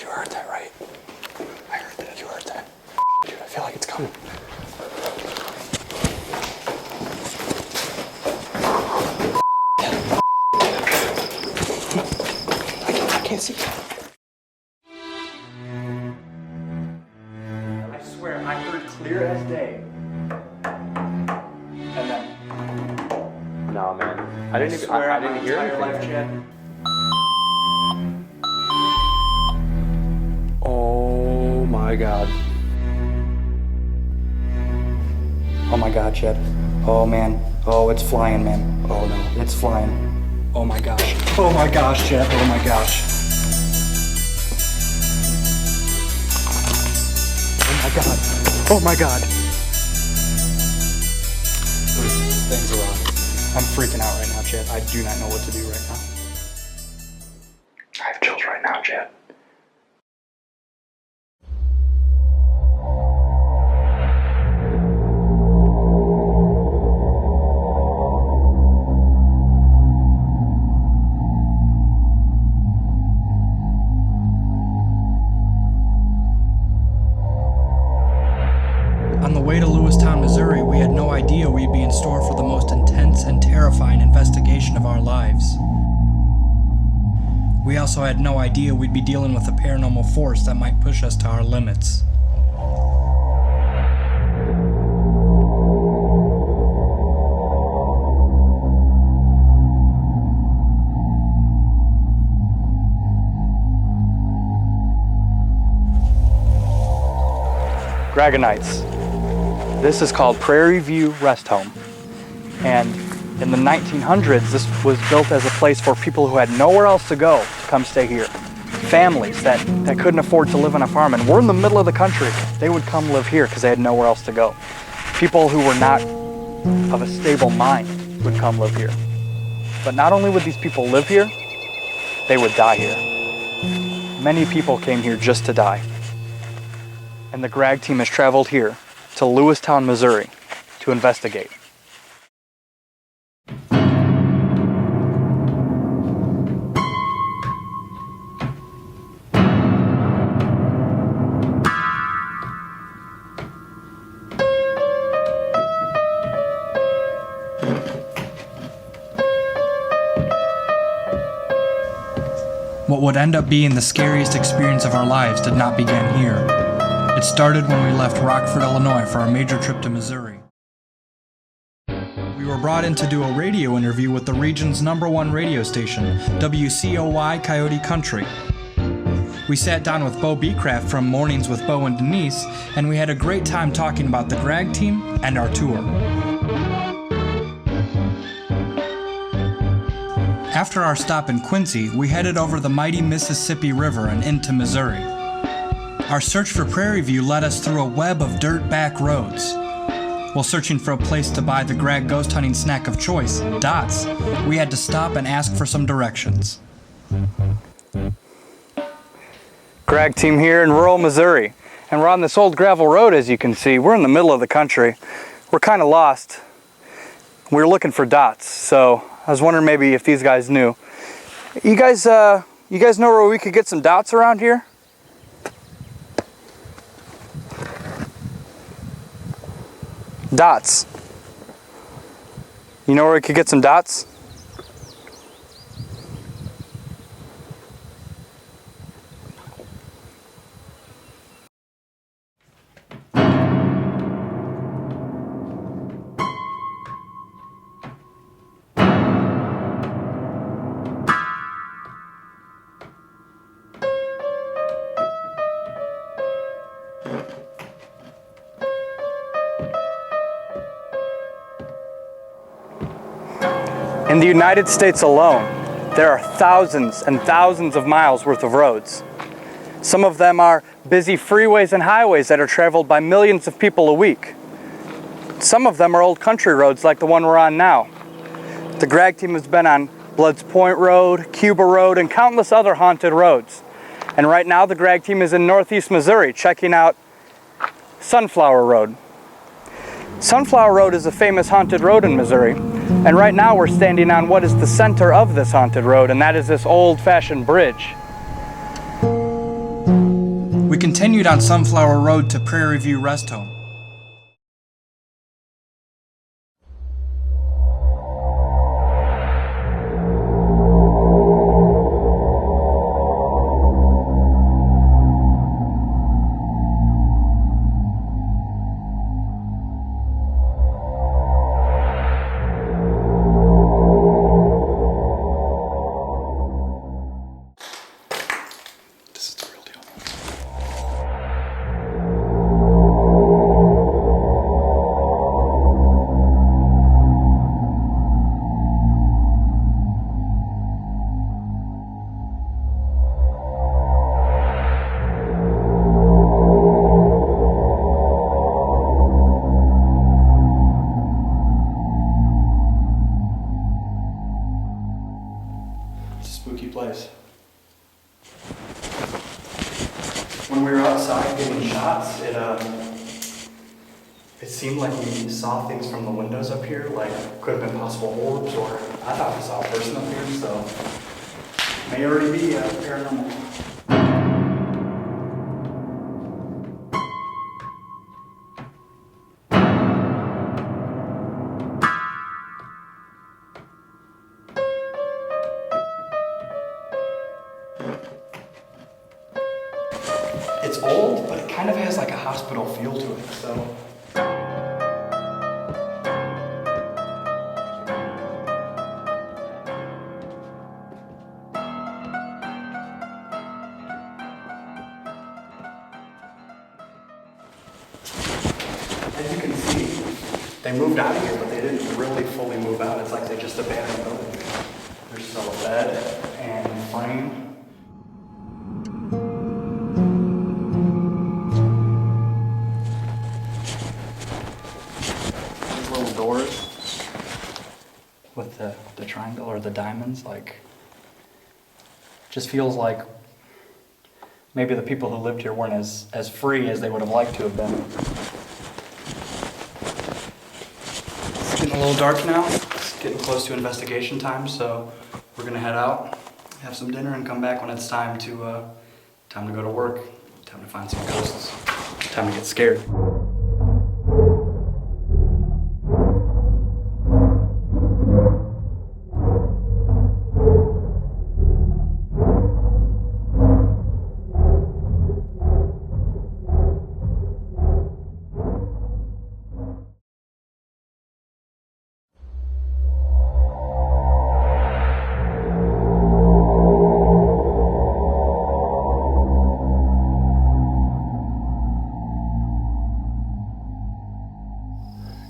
You heard that, right? I heard that. You heard that. Dude, I feel like it's coming. I can't see. I swear, I heard clear as day. And then. No, man. I didn't hear anything. Life, Chad. Oh my God. Oh my God, Chad. Oh man. Oh, it's flying, man. Oh no, it's flying. Oh my gosh. Oh my gosh, Chad. Oh my gosh. Oh my God. Oh my God. Things around. I'm freaking out right now, Chad. I do not know what to do right now. I have chills right now, Chad. On the way to Lewistown, Missouri, we had no idea we'd be in store for the most intense and terrifying investigation of our lives. We also had no idea we'd be dealing with a paranormal force that might push us to our limits. GRAGG. This is called Prairie View Rest Home. And in the 1900s, this was built as a place for people who had nowhere else to go to come stay here. Families that couldn't afford to live on a farm and were in the middle of the country, they would come live here because they had nowhere else to go. People who were not of a stable mind would come live here. But not only would these people live here, they would die here. Many people came here just to die. And the GRAGG team has traveled here to Lewistown, Missouri to investigate. What would end up being the scariest experience of our lives did not begin here. It started when we left Rockford, Illinois for our major trip to Missouri. We were brought in to do a radio interview with the region's #1 radio station, WCOY Coyote Country. We sat down with Bo Beecraft from Mornings with Bo and Denise, and we had a great time talking about the GRAGG team and our tour. After our stop in Quincy, we headed over the mighty Mississippi River and into Missouri. Our search for Prairie View led us through a web of dirt back roads. While searching for a place to buy the GRAGG ghost hunting snack of choice, dots, we had to stop and ask for some directions. GRAGG team here in rural Missouri, and we're on this old gravel road. As you can see, we're in the middle of the country. We're kind of lost. We were looking for dots, so I was wondering maybe if these guys knew. You guys know where we could get some dots around here? Dots. You know where we could get some dots? In the United States alone, there are thousands and thousands of miles worth of roads. Some of them are busy freeways and highways that are traveled by millions of people a week. Some of them are old country roads like the one we're on now. The GRAGG team has been on Bloods Point Road, Cuba Road, and countless other haunted roads. And right now the GRAGG team is in northeast Missouri checking out Sunflower Road. Sunflower Road is a famous haunted road in Missouri, and right now we're standing on what is the center of this haunted road, and that is this old-fashioned bridge. We continued on Sunflower Road to Prairie View Rest Home. This is the real deal. It's a spooky place. When we were outside getting shots, it seemed like we saw things from the windows up here, like could have been possible orbs, or I thought we saw a person up here, so may already be paranormal. It's old, but it kind of has like a hospital feel to it, so. As you can see, they moved out of here, but they didn't really fully move out. It's like they just abandoned the building. There's still a bed and frame. Doors with the triangle or the diamonds, like, just feels like maybe the people who lived here weren't as free as they would have liked to have been. It's getting a little dark now. It's getting close to investigation time, so we're gonna head out, have some dinner, and come back when it's time to go to work, time to find some ghosts, time to get scared.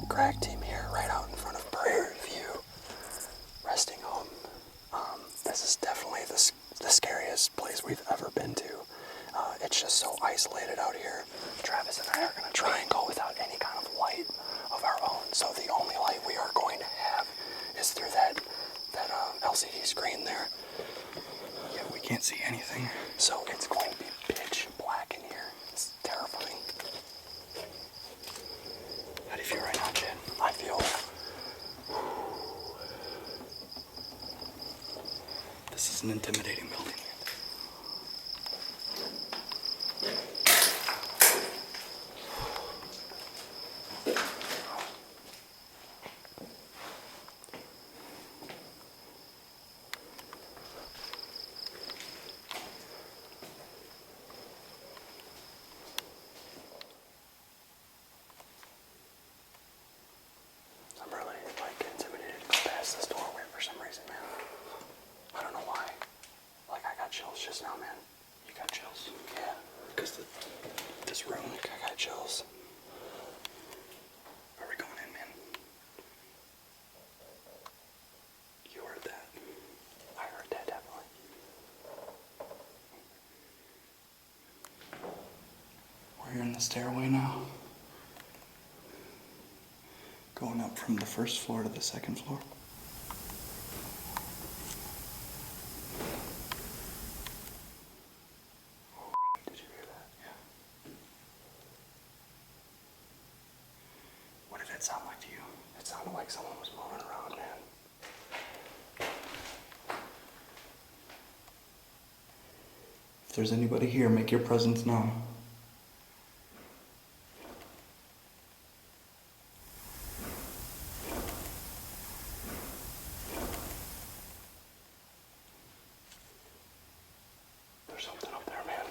GRAGG team here, right out in front of Prairie View Resting Home. This is definitely the scariest place we've ever been to. It's just so isolated out here. Travis and I are going to try and go without any kind of light of our own. So the only light we are going to have is through that LCD screen there. Yeah, we can't see anything. So it's going to be pitch black in here. It's terrifying. How do you feel right now, Jen? I feel... This is an intimidating building. I'm really, intimidated to go past this doorway for some reason, man. I don't know why. I got chills just now, man. You got chills? Yeah. Because this room, I got chills. Are we going in, man? You heard that? I heard that, definitely. We're here in the stairway now. Going up from the first floor to the second floor. Did you hear that? Yeah. What did that sound like to you? It sounded like someone was moving around, man. If there's anybody here, make your presence known. There's something up there, man.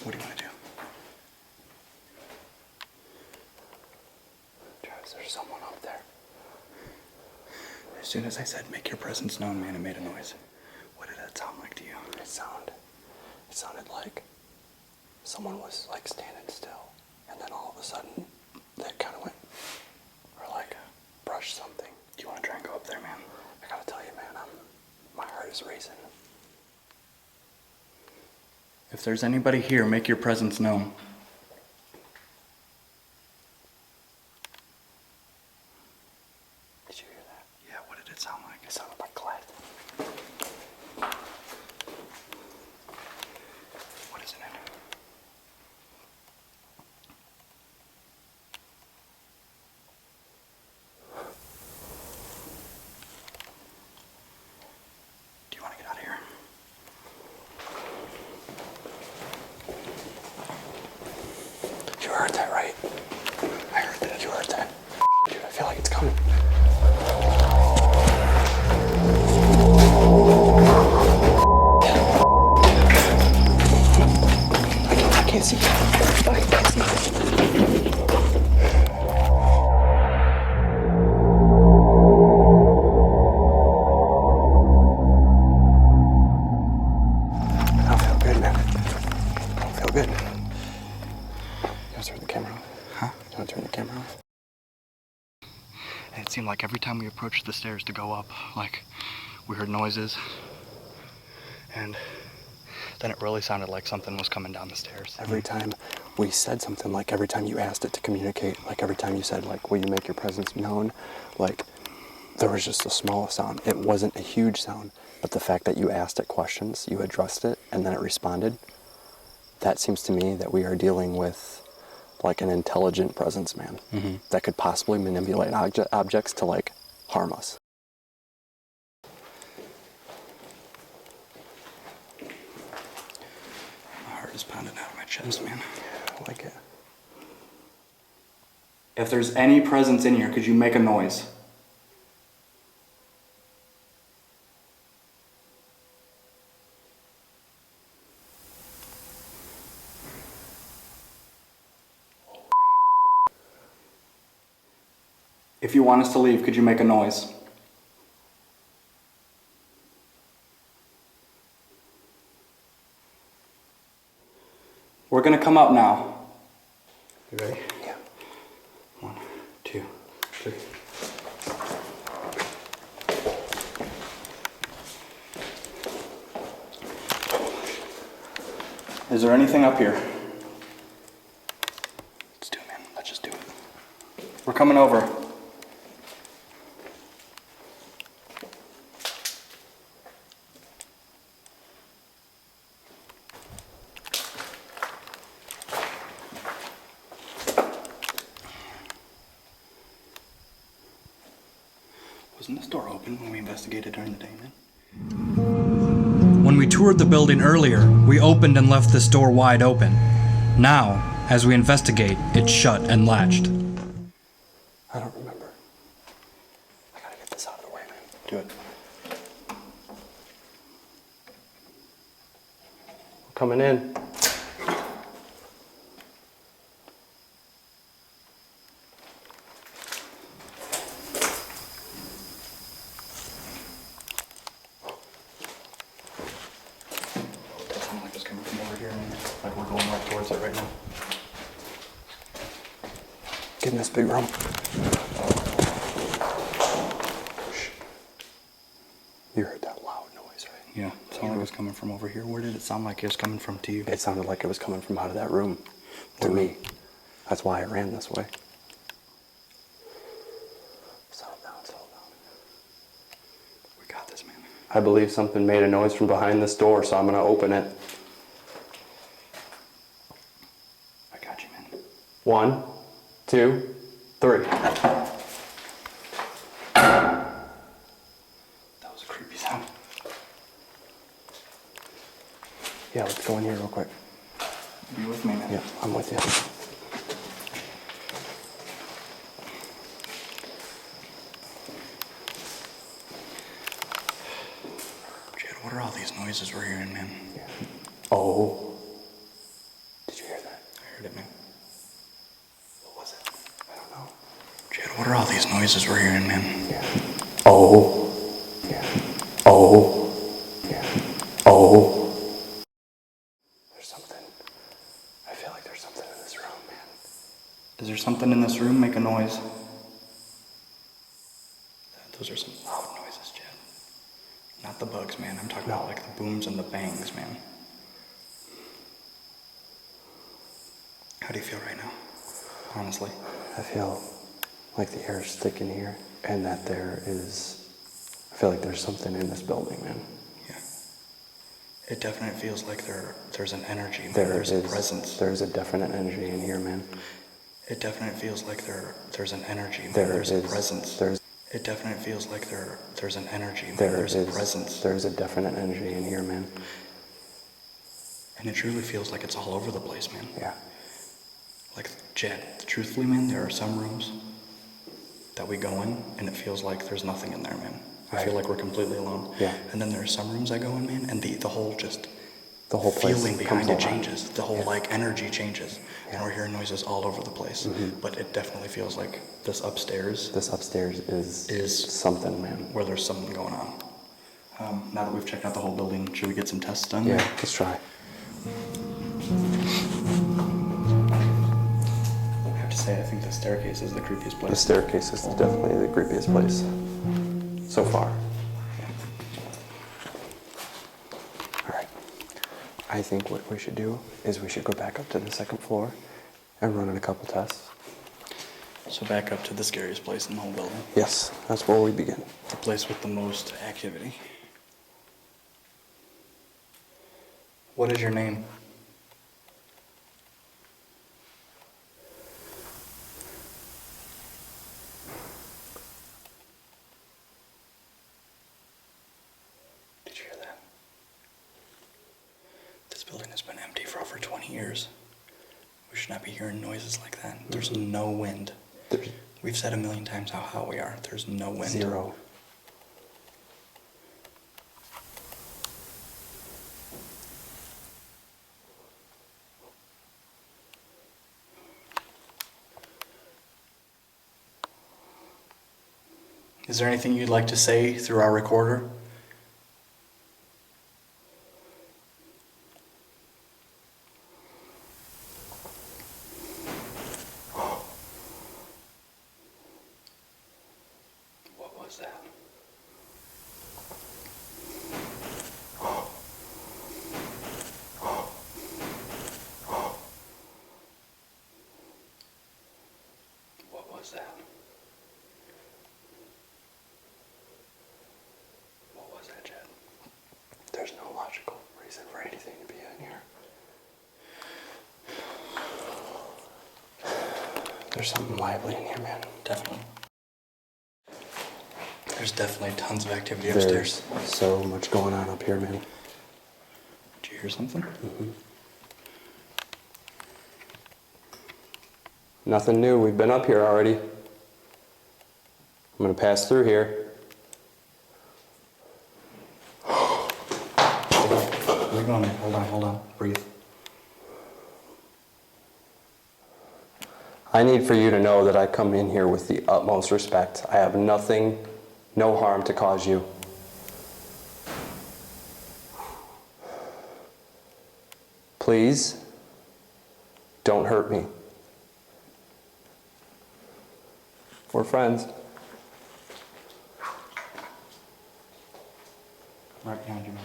What do you want to do? Travis, there's someone up there. As soon as I said make your presence known, man, it made a noise. What did that sound like to you? It sounded like someone was like standing still, and then all of a sudden they kind of went, or like brushed something. Do you want to try and go up there, man? I gotta tell you, man, my heart is racing. If there's anybody here, make your presence known. Did you hear that? Yeah, what did it sound like? It sounded like glass. What is it in? Do you want to get out of here? You heard that, right? I heard that. You heard that? Dude, I feel like it's coming. I can't see. I can't see. I don't feel good, man. I don't feel good. You want to turn the camera off? Huh? You want to turn the camera off? And it seemed like every time we approached the stairs to go up, like, we heard noises. And then it really sounded like something was coming down the stairs. Every time we said something, like every time you asked it to communicate, like every time you said, like, will you make your presence known? Like, there was just a small sound. It wasn't a huge sound, but the fact that you asked it questions, you addressed it, and then it responded, that seems to me that we are dealing with like an intelligent presence, man, that could possibly manipulate objects to like harm us. My heart is pounding out of my chest, man. I like it. If there's any presence in here, could you make a noise? If you want us to leave, could you make a noise? We're gonna come up now. You ready? Yeah. 1, 2, 3. Is there anything up here? Let's do it, man. Let's just do it. We're coming over. Wasn't this door open when we investigated during the day, man? When we toured the building earlier, we opened and left this door wide open. Now, as we investigate, it's shut and latched. I don't remember. I gotta get this out of the way, man. Do it. We're coming in. That sounded like it's coming from over here, man. Like we're going right towards it right now. Get in this big room. Shh. You heard that loud noise, right? Yeah, it sounded like it was coming from over here. Where did it sound like it was coming from to you? It sounded like it was coming from out of that room to me. That's why I ran this way. Settle down, settle down. We got this, man. I believe something made a noise from behind this door, so I'm gonna open it. I got you, man. 1, 2, 3. That was a creepy sound. Yeah, let's go in here real quick. You with me, man? Yeah, I'm with you. what are all these noises we're hearing, man? Yeah. Oh. Did you hear that? I heard it, man. What was it? I don't know. Jed, what are all these noises we're hearing, man? Yeah. Oh. Yeah. Oh. Yeah. Oh. There's something. I feel like there's something in this room, man. Is there something in this room? Make a noise. Those are some loud noises, Jed. Not the bugs, man. I'm talking about like the booms and the bangs, man. How do you feel right now? Honestly. I feel like the air is thick in here, and that I feel like there's something in this building, man. Yeah. It definitely feels like there's an energy, man. There's a presence. There's a definite energy in here, man. It definitely feels like there's an energy, man. There's a presence. It definitely feels like there's an energy, man. There's a presence. There's a definite energy in here, man. And it truly feels like it's all over the place, man. Yeah. Like, Jed, truthfully, man, there are some rooms that we go in and it feels like there's nothing in there, man. I feel like we're completely alone. Yeah. And then there are some rooms I go in, man, and the whole place feeling behind it comes alive. changes. The whole energy changes. And we're hearing noises all over the place. Mm-hmm. But it definitely feels like this upstairs is something, man. where there's something going on. Now that we've checked out the whole building, should we get some tests done? Yeah, let's try. I have to say, I think the staircase is the creepiest place. The staircase is definitely the creepiest place so far. All right. I think what we should do is we should go back up to the second floor and run in a couple tests. So back up to the scariest place in the whole building. Yes, that's where we begin. The place with the most activity. What is your name? Did you hear that? This building has been empty for over 20 years. We should not be hearing noises like that. There's no wind. We've said a million times how hot we are. There's no wind. Zero. Is there anything you'd like to say through our recorder? What was that? What was that? What was that, Jed? There's no logical reason for anything to be in here. There's something lively in here, man. Definitely. There's definitely tons of activity There's upstairs. so much going on up here, man. Did you hear something? Mm-hmm. Nothing new. We've been up here already. I'm going to pass through here. Where are you going, man? Hold on. Breathe. I need for you to know that I come in here with the utmost respect. I have nothing, no harm to cause you. Please, don't hurt me. We're friends. Right behind you, man.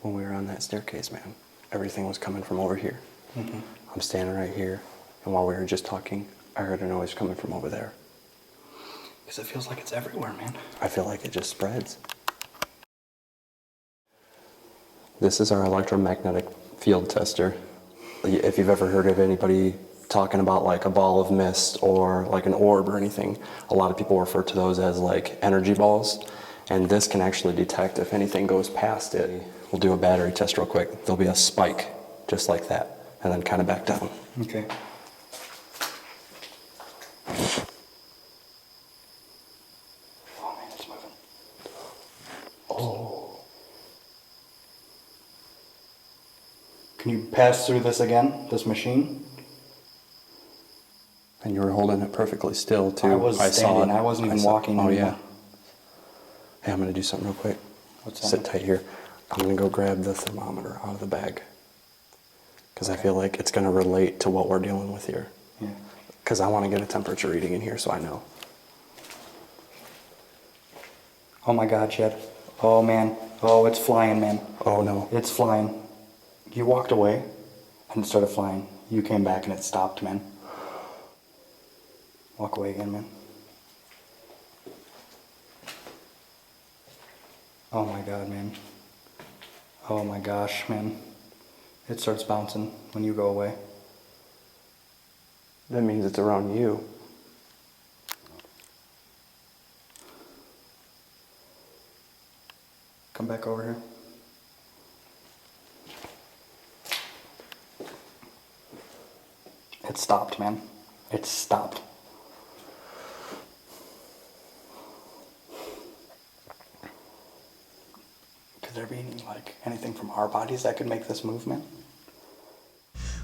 When we were on that staircase, man, everything was coming from over here. Mm-hmm. I'm standing right here, and while we were just talking, I heard a noise coming from over there. Because it feels like it's everywhere, man. I feel like it just spreads. This is our electromagnetic field tester. If you've ever heard of anybody talking about like a ball of mist or like an orb or anything, a lot of people refer to those as like energy balls. And this can actually detect if anything goes past it. We'll do a battery test real quick. There'll be a spike just like that. and then kind of back down. Okay. Oh man, it's moving. Oh. Can you pass through this again, this machine? And you were holding it perfectly still too. I was standing. Saw it. I wasn't even walking Oh anymore. yeah. Hey, I'm gonna do something real quick. What's that? Sit tight here. I'm gonna go grab the thermometer out of the bag. Because I feel like it's gonna relate to what we're dealing with here. Yeah. Because I want to get a temperature reading in here so I know. Oh my God, Chad. Oh man. Oh, it's flying, man. Oh no. It's flying. You walked away and it started flying. You came back and it stopped, man. Walk away again, man. Oh my God, man. Oh my gosh, man. It starts bouncing when you go away. That means it's around you. Come back over here. It stopped, man. It stopped. Could there be anything from our bodies that could make this movement?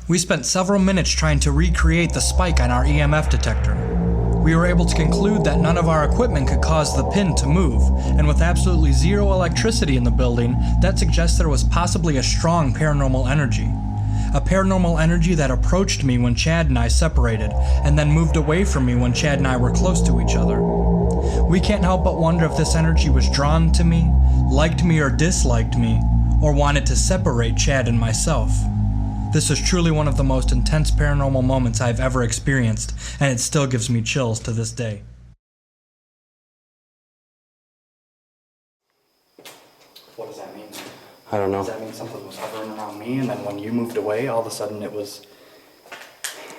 We spent several minutes trying to recreate the spike on our EMF detector. We were able to conclude that none of our equipment could cause the pin to move, and with absolutely zero electricity in the building, that suggests there was possibly a strong paranormal energy. A paranormal energy that approached me when Chad and I separated, and then moved away from me when Chad and I were close to each other. We can't help but wonder if this energy was drawn to me, liked me or disliked me, or wanted to separate Chad and myself. This is truly one of the most intense paranormal moments I've ever experienced, and it still gives me chills to this day. What does that mean? I don't know. Does that mean something was hovering around me and then when you moved away, all of a sudden it was...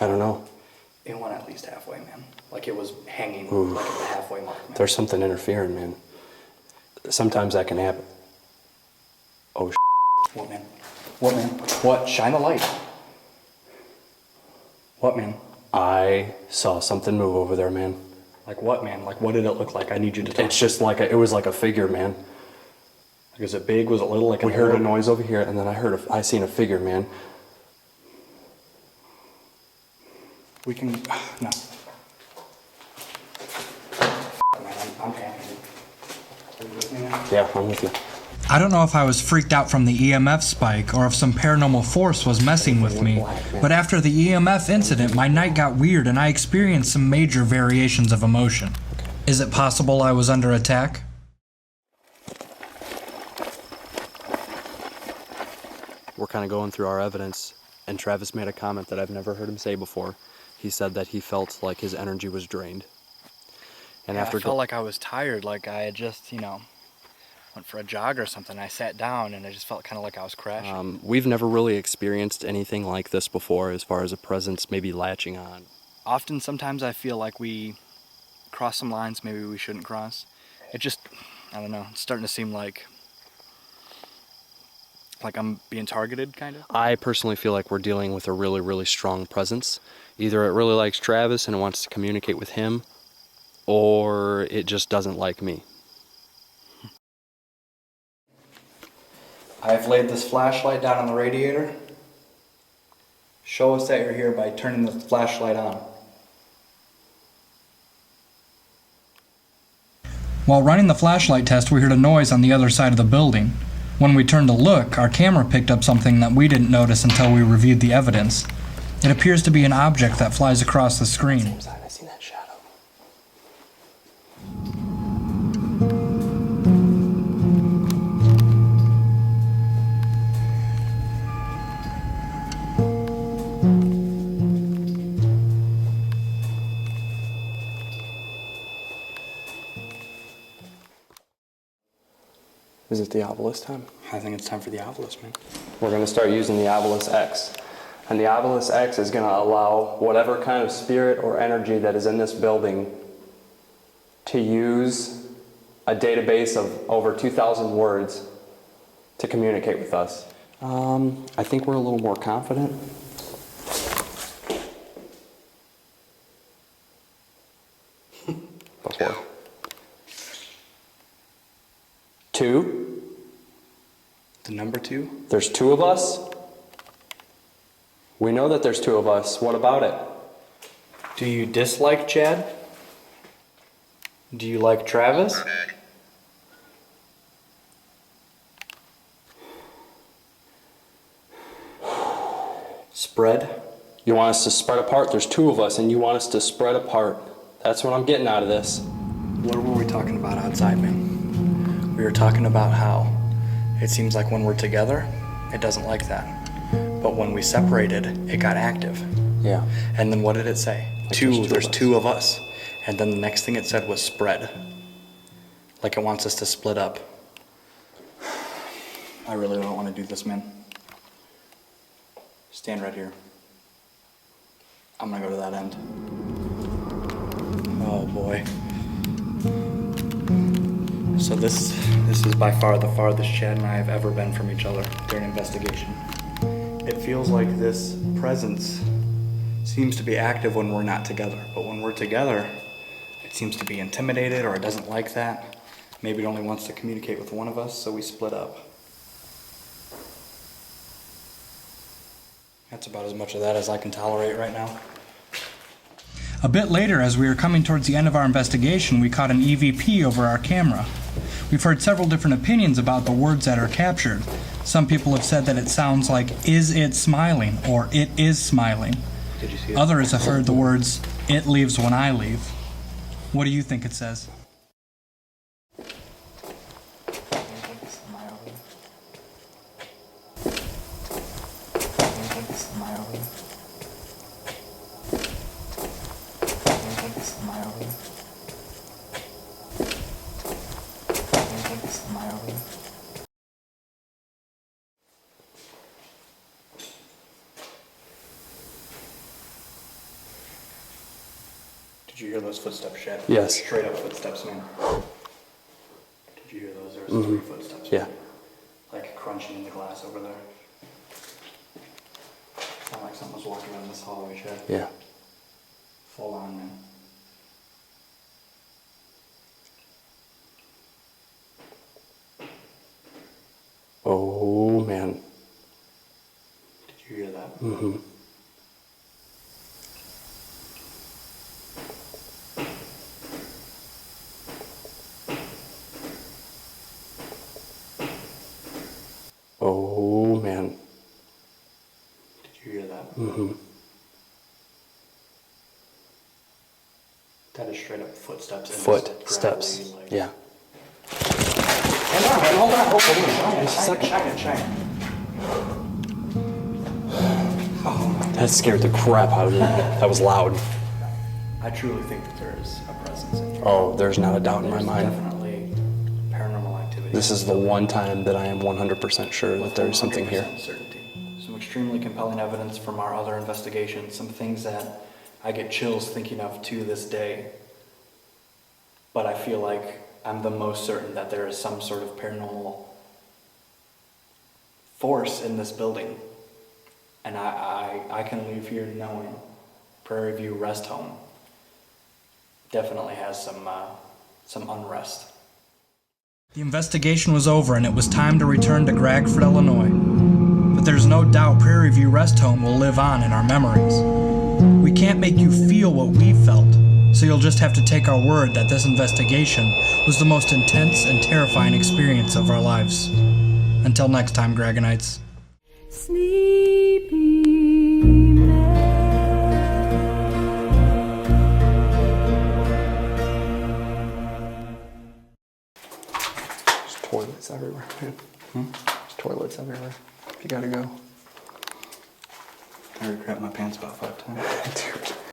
I don't know. It went at least halfway, man. Like it was hanging Ooh. like at the halfway mark, man. There's something interfering, man. Sometimes that can happen. Oh, What, man? What, man? What? Shine the light. What, man? I saw something move over there, man. Like what, man? Like what did it look like? I need you to talk. It's just like it was like a figure, man. Like, is it big? Was it little? Like We heard a noise over here, and then I seen a figure, man. We can... No. Man, I'm panicking. Are you with me now? Yeah, I'm with you. I don't know if I was freaked out from the EMF spike or if some paranormal force was messing with me, but after the EMF incident, my night got weird and I experienced some major variations of emotion. Is it possible I was under attack? We're kind of going through our evidence, and Travis made a comment that I've never heard him say before. He said that he felt like his energy was drained. And Yeah, after I felt like I was tired, like I had just, went for a jog or something. I sat down and I just felt kind of like I was crashing. we've never really experienced anything like this before as far as a presence maybe latching on. Often, sometimes I feel like we cross some lines maybe we shouldn't cross. It just, I don't know, it's starting to seem like I'm being targeted, kind of. I personally feel like we're dealing with a really, really strong presence. Either it really likes Travis and wants to communicate with him, or it just doesn't like me. I've laid this flashlight down on the radiator. Show us that you're here by turning the flashlight on. While running the flashlight test, we heard a noise on the other side of the building. When we turned to look, our camera picked up something that we didn't notice until we reviewed the evidence. It appears to be an object that flies across the screen. I seen that shadow. Is it the Obelisk time? I think it's time for the obelisk, man. We're going to start using the Obelisk X. And the Obelisk X is going to allow whatever kind of spirit or energy that is in this building to use a database of over 2,000 words to communicate with us. I think we're a little more confident 2? The number 2? There's 2 of us? We know that there's 2 of us. What about it? Do you dislike Chad? Do you like Travis? Spread? You want us to spread apart? There's 2 of us, and you want us to spread apart. That's what I'm getting out of this. What were we talking about outside, man? We were talking about how it seems like when we're together, it doesn't like that. But when we separated, it got active. Yeah. And then what did it say? Like There's two of us. And then the next thing it said was spread. Like it wants us to split up. I really don't want to do this, man. Stand right here. I'm gonna go to that end. Oh boy. So this is by far the farthest Chad and I have ever been from each other during an investigation. It feels like this presence seems to be active when we're not together, but when we're together, it seems to be intimidated or it doesn't like that. Maybe it only wants to communicate with one of us, so we split up. That's about as much of that as I can tolerate right now. A bit later, as we were coming towards the end of our investigation, we caught an EVP over our camera. We've heard several different opinions about the words that are captured. Some people have said that it sounds like, "Is it smiling?" or "It is smiling." Did you see it? Others have heard the words, "It leaves when I leave." What do you think it says? Did you hear those footsteps, Chad? Yes. Straight up footsteps, man. Did you hear those? There was 3 footsteps. Yeah. Like crunching in the glass over there. Sound like someone was walking down this hallway, Chad. Yeah. Full on, man. Oh, man. Did you hear that? Mm-hmm. Oh, man. Did you hear that? Mm-hmm. That is straight up footsteps. In this Footsteps. gravelly, like- Yeah. Hold on. Just a second. That scared the crap out of me. That was loud. I truly think that there is a presence in here. Oh, there's not a doubt in my There's mind. definitely paranormal activity. This is the one time that I am 100% sure that there's something here. 100% certainty. Some extremely compelling evidence from our other investigations, some things that I get chills thinking of to this day. But I feel like I'm the most certain that there is some sort of paranormal force in this building. And I can leave here knowing Prairie View Rest Home definitely has some unrest. The investigation was over and it was time to return to Gragford, Illinois. But there's no doubt Prairie View Rest Home will live on in our memories. We can't make you feel what we felt, so you'll just have to take our word that this investigation was the most intense and terrifying experience of our lives. Until next time, Gragganites. Sleepy There's toilets everywhere, man. There's toilets everywhere. You gotta go. I already crapped my pants about 5 times. Dude.